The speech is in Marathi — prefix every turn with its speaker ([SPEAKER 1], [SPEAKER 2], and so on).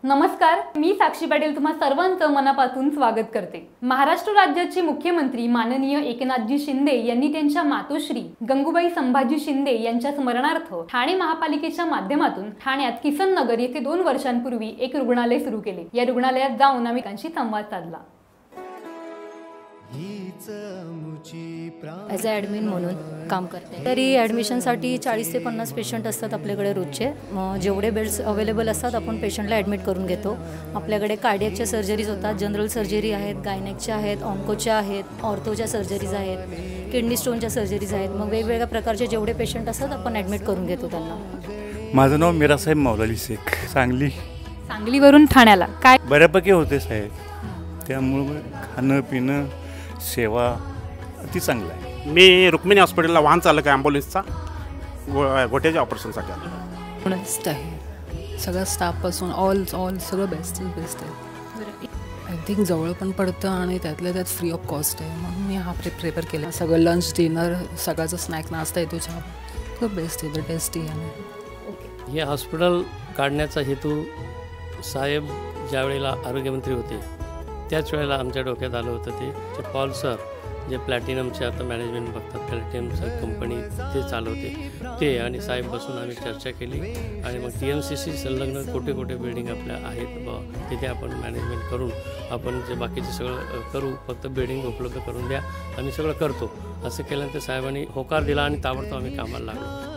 [SPEAKER 1] नमस्कार, मी साक्षी पाटील तुम्हा सर्वांचं मनापासून स्वागत करते। महाराष्ट्र राज्याचे मुख्यमंत्री माननीय एकनाथजी शिंदे यांनी त्यांच्या मातोश्री गंगूबाई संभाजी शिंदे यांच्या स्मरणार्थ ठाणे महापालिकेच्या माध्यमातून ठाण्यात किसन नगर येथे 2 वर्षांपूर्वी एक रुग्णालय सुरू केले। या रुग्णालयात जाऊन आम्ही त्यांची संवाद साधला।
[SPEAKER 2] ॲज अ ॲडमिन म्हणून काम करते। तरी ॲडमिशनसाठी 40 ते 50 पेशंट असतात आपल्याकडे रोजचे। जेवढे बेड्स अवेलेबल असतात आपण पेशंटला ॲडमिट करून घेतो। आपल्याकडे कार्डियकच्या सर्जरीज होतात, जनरल सर्जरी आहेत, गायनेकच्या आहेत, ऑन्कोच्या आहेत, ऑर्थोच्या सर्जरीज आहेत, किडनी स्टोनच्या सर्जरीज आहेत। मग वेगवेगळ्या प्रकारचे जेवढे पेशंट असतात आपण ॲडमिट करून घेतो त्यांना।
[SPEAKER 3] माझं नाव मीरासाहेब मौलाली शेख,
[SPEAKER 1] सांगलीवरून ठाण्याला काय
[SPEAKER 3] बऱ्यापैकी होते साहेब, त्यामुळे खाणं पिणं सेवा अति चांगलं आहे।
[SPEAKER 4] मी रुक्मिणी हॉस्पिटलला वाहन चालक आहे, ॲम्ब्युलन्सचा गोट्याच्या ऑपरेशनसाठी आलो।
[SPEAKER 5] बेस्ट आहे सगळ्या स्टाफपासून ऑल सगळं बेस्ट आहे। आय थिंक जवळ पण पडतं आणि त्यातल्या त्यात फ्री ऑफ कॉस्ट आहे, म्हणून मी हा प्रेफर केला। सगळं लंच डिनर सगळ्याचं स्नॅक नाश्ता येतो, चहा बेस्ट आहे, द टेस्टी आहे।
[SPEAKER 6] हे हॉस्पिटल काढण्याचा हेतू साहेब ज्या वेळेला आरोग्यमंत्री होते त्याच वेळेला आमच्या डोक्यात आलं होतं। ते पॉल सर जे प्लॅटिनमचे आता मॅनेजमेंट बघतात, प्लॅटिनमचं कंपनी ते चालवते ते, आणि साहेब बसून आम्ही चर्चा केली आणि मग TMCC संलग्न कोटे बिल्डिंग आपल्या आहेत तिथे आपण मॅनेजमेंट करून आपण जे बाकीचे सगळं करू, फक्त बिल्डिंग उपलब्ध करून द्या, आम्ही सगळं करतो असं केल्यानंतर साहेबांनी होकार दिला आणि ताबडतोब आम्ही कामाला लागलो।